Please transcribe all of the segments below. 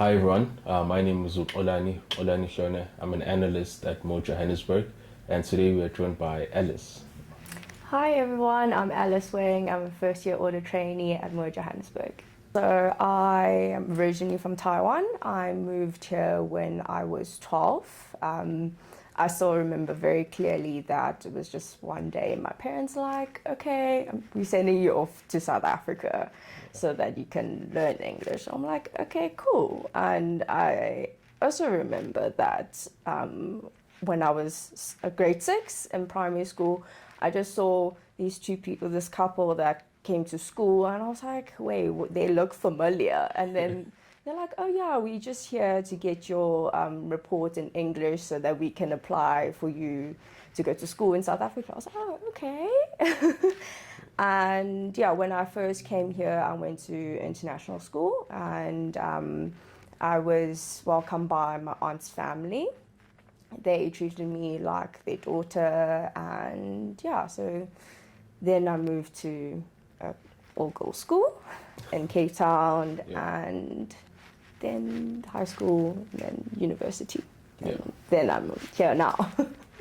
Hi everyone, my name is Xolani Hlone. I'm an analyst at Moore Johannesburg, and today we are joined by Alice. Hi everyone, I'm Alice Weng. I'm a first year audit trainee at Moore Johannesburg. So I am originally from Taiwan. I moved here when I was 12. I still remember very clearly that it was just one day my parents like, okay, we're sending you off to South Africa so that you can learn English. I'm like, okay, cool. And I also remember that when I was a grade 6 in primary school, I just saw these two people, this couple that came to school, and I was like, wait, they look familiar. And then they're like, oh yeah, we're just here to get your report in English so that we can apply for you to go to school in South Africa. I was like, oh, okay. And yeah, when I first came here, I went to international school, and I was welcomed by my aunt's family. They treated me like their daughter, and yeah, so then I moved to all-girls school in Cape Town, and then high school, and then university. And then I'm here now.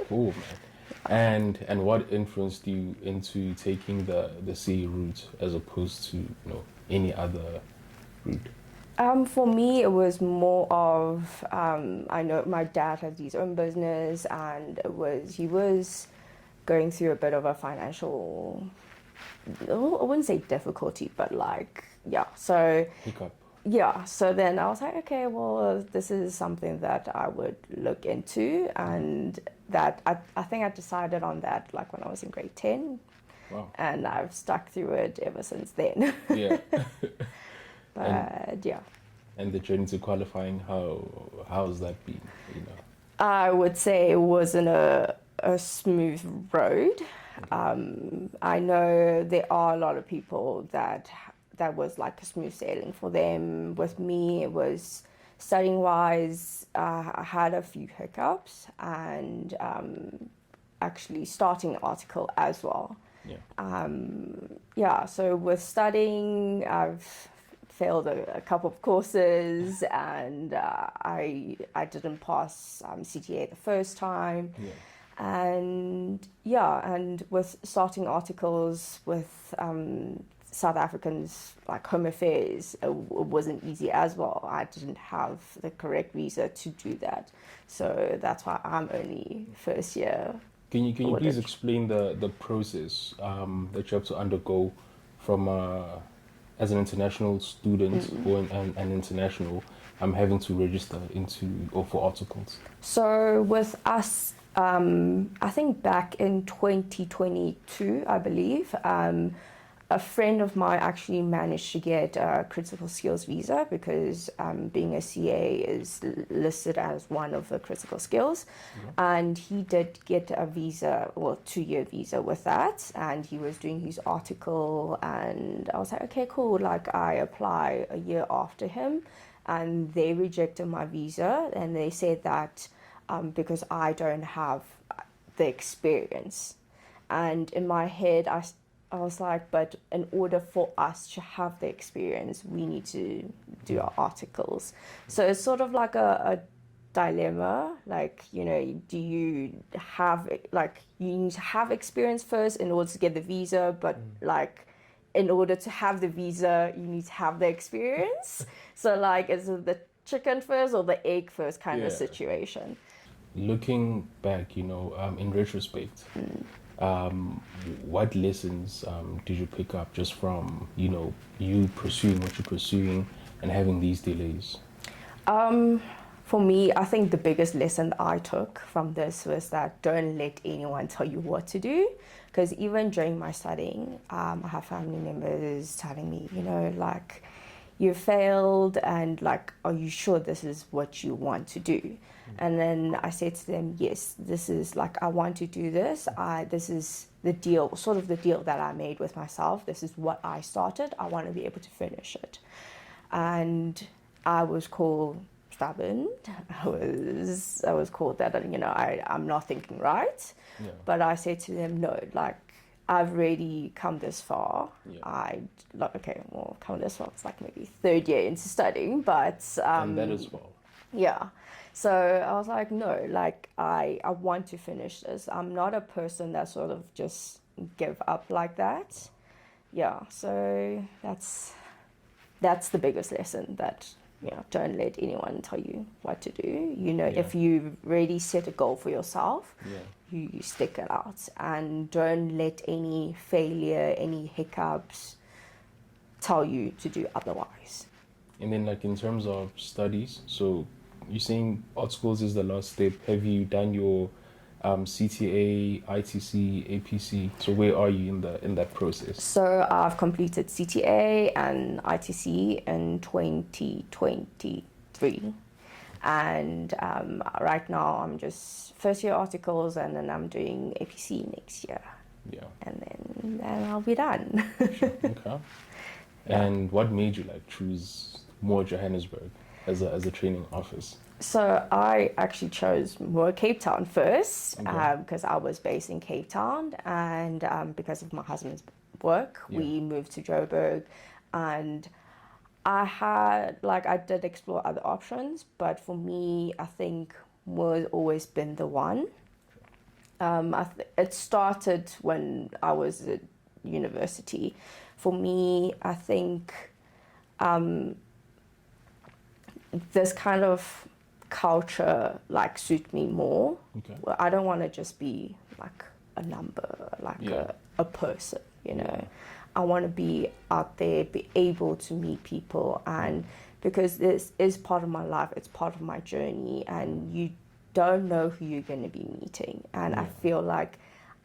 Cool, man. And what influenced you into taking the CA route as opposed to any other route? For me, it was more of I know my dad has his own business, and he was going through a bit of a financial, I wouldn't say difficulty, but like, yeah. So Hiccup. yeah, so then I was like, okay, well, this is something that I would look into, and that I think I decided on that like when I was in grade 10. Wow. And I've stuck through it ever since then. Yeah. But yeah. And the journey to qualifying, how's that been? I would say it wasn't a smooth road. I know there are a lot of people that was like a smooth sailing for them. With me, it was studying wise. I had a few hiccups, and actually starting an article as well. Yeah. So with studying, I've failed a couple of courses, and I didn't pass CTA the first time. Yeah. And with starting articles with South Africans, like Home Affairs, it wasn't easy as well. I didn't have the correct visa to do that, so that's why I'm only first year. Can you please explain the process that you have to undergo from as an international student or an international having to register into or for articles? So with us, I think back in 2022, I believe, a friend of mine actually managed to get a critical skills visa because being a CA is listed as one of the critical skills. And he did get a visa, well, 2-year visa with that, and he was doing his article, and I was like, okay, cool. Like, I apply a year after him, and they rejected my visa, and they said that because I don't have the experience. And in my head, I was like, but in order for us to have the experience, we need to do our articles. So it's sort of like a dilemma. Like, do you have, like, you need to have experience first in order to get the visa, but like, in order to have the visa, you need to have the experience. So like, is it the chicken first or the egg first kind of situation? Looking back, in retrospect, what lessons did you pick up just from, you pursuing what you're pursuing and having these delays? For me, I think the biggest lesson that I took from this was that don't let anyone tell you what to do. Because even during my studying, I have family members telling me, like, you failed, and like, are you sure this is what you want to do? And then I said to them, yes, this is like, I want to do this. This is the deal, sort of the deal that I made with myself. This is what I started. I want to be able to finish it. And I was called stubborn. I was called that, I'm not thinking right. But I said to them, no, like, I've already come this far. Yeah. Come this far. It's like maybe third year into studying, but And that as well. yeah. So I was like, no, like I want to finish this. I'm not a person that sort of just give up like that. Yeah. So that's the biggest lesson, that don't let anyone tell you what to do. Yeah. If you really set a goal for yourself, Yeah. you stick it out, and don't let any failure, any hiccups tell you to do otherwise. And then, like, in terms of studies, so you're saying art schools is the last step. Have you done your CTA, ITC, APC? So where are you in that process? So I've completed CTA and ITC in 2023. And right now I'm just first year articles, and then I'm doing APC next year. Yeah. And then I'll be done. Okay. And what made you choose Moore Johannesburg as a training office? So I actually chose Moore Cape Town first, Okay. because I was based in Cape Town, and because of my husband's work, we moved to Joburg, and I did explore other options, but for me, I think Moore's always been the one. It started when I was at university. For me, I think this kind of culture suit me more. Okay. Well, I don't want to just be like a number, a person, I want to be out there, be able to meet people, and because this is part of my life, it's part of my journey, and you don't know who you're going to be meeting. And I feel like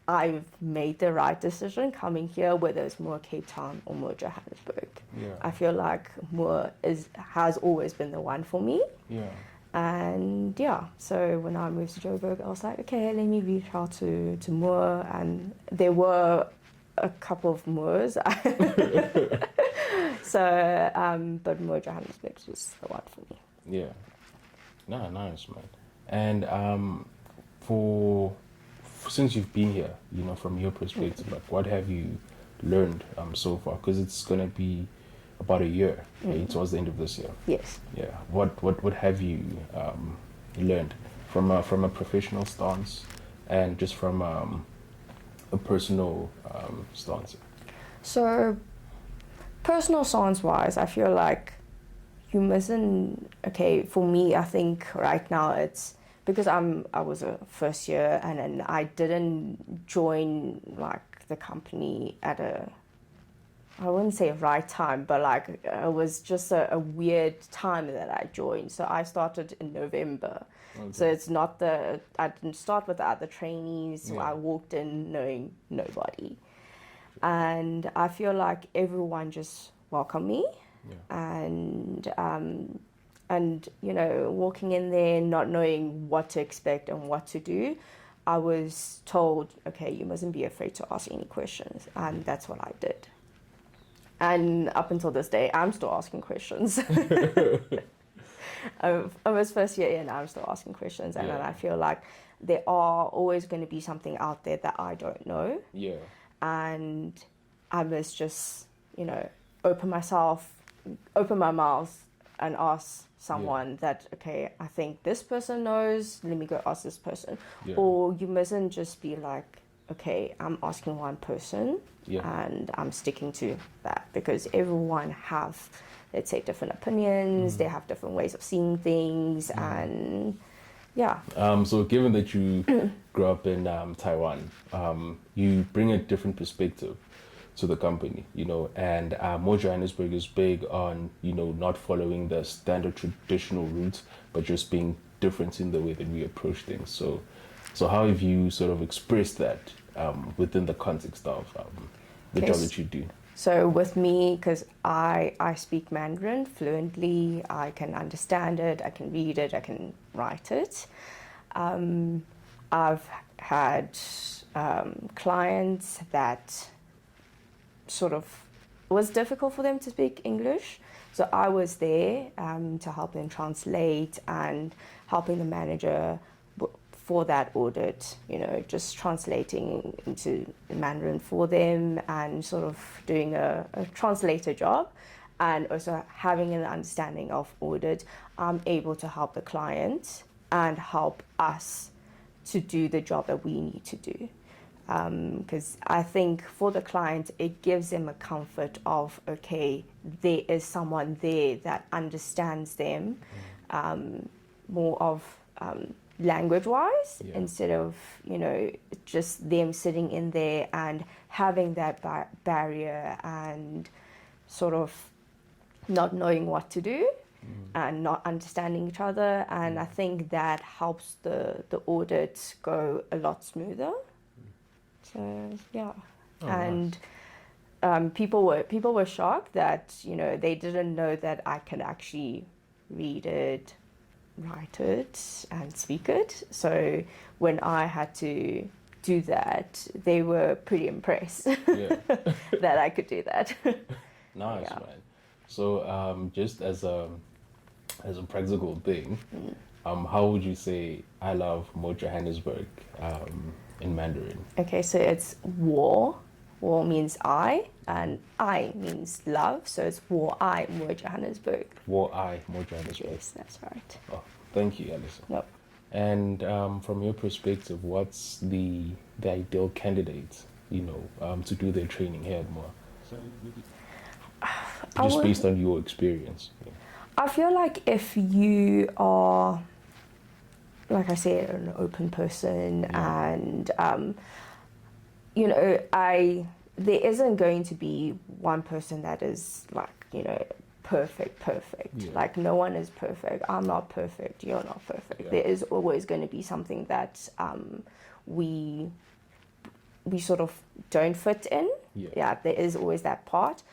I've made the right decision coming here, whether it's Moore Cape Town or Moore Johannesburg. Yeah. I feel like Moore has always been the one for me. Yeah. And so when I moved to Joburg, I was like, okay, let me reach out to Moore, and there were a couple of Moores. But Moore Johannesburg was the one for me. Yeah. No, nice, man. And since you've been here, from your perspective, what have you learned so far? Because it's gonna be about a year, towards the end of this year. Yes. Yeah. What have you learned from a professional stance, and just from a personal stance? So, personal stance wise, I feel like you mustn't. Okay, for me, I think right now it's because I was a first year, and then I didn't join the company at I wouldn't say right time, but it was just a weird time that I joined. So I started in November. Okay. So it's not I didn't start with the other trainees. So I walked in knowing nobody. And I feel like everyone just welcomed me. Yeah. And walking in there, not knowing what to expect and what to do, I was told, okay, you mustn't be afraid to ask any questions. And that's what I did. And up until this day, I'm still asking questions. I was first year in, I'm still asking questions. And then I feel like there are always going to be something out there that I don't know. Yeah. And I must just, open my mouth and ask someone that, okay, I think this person knows, let me go ask this person. Yeah. Or you mustn't just be like, okay, I'm asking one person and I'm sticking to that, because everyone have, let's say, different opinions, they have different ways of seeing things, and so given that you grew up in Taiwan, you bring a different perspective to the company, and Moore Johannesburg is big on, not following the standard traditional route, but just being different in the way that we approach things. So how have you sort of expressed that within the context of the job that you do? So with me, because I speak Mandarin fluently, I can understand it, I can read it, I can write it. I've had clients that sort of was difficult for them to speak English. So I was there to help them translate and helping the manager for that audit, just translating into Mandarin for them and sort of doing a translator job, and also having an understanding of audit. I'm able to help the client and help us to do the job that we need to do. Because I think for the client, it gives them a comfort of, okay, there is someone there that understands them, more of language-wise, instead of, just them sitting in there and having that barrier and sort of not knowing what to do and not understanding each other. And I think that helps the audit go a lot smoother. So yeah. Oh, and nice. people were shocked that they didn't know that I can actually read it, write it, and speak it. So when I had to do that, they were pretty impressed that I could do that. Nice, man. So just as a practical thing, how would you say I love Moore Johannesburg in Mandarin? Okay, so it's war. War means I, and I means love. So it's war I, Moore Johannesburg. War I, Moore Johannesburg. Yes, that's right. Oh, thank you, Alice. Yep. And from your perspective, what's the ideal candidate, to do their training here at Moore? Just based on your experience. Yeah. I feel like if you are, like I said, an open person, and there isn't going to be one person that is like, perfect. Yeah. Like no one is perfect. I'm not perfect. You're not perfect. Yeah. There is always going to be something that we sort of don't fit in. Yeah. There is always that part.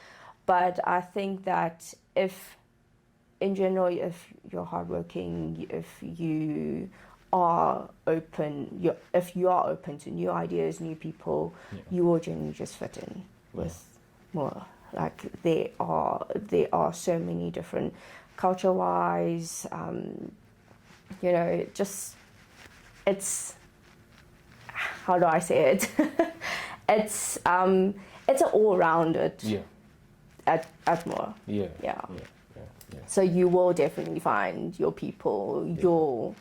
But I think that if, in general, if you're hardworking, if you are open, if you are open to new ideas, new people, you will generally just fit in with more. Like there are so many different culture-wise, it's, how do I say it? it's an all-rounded. At Moore. Yeah. So you will definitely find your people,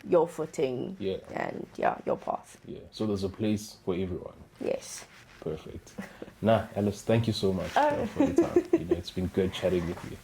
your footing, and your path. Yeah. So there's a place for everyone. Yes. Perfect. Alice, thank you so much for the time. It's been good chatting with you.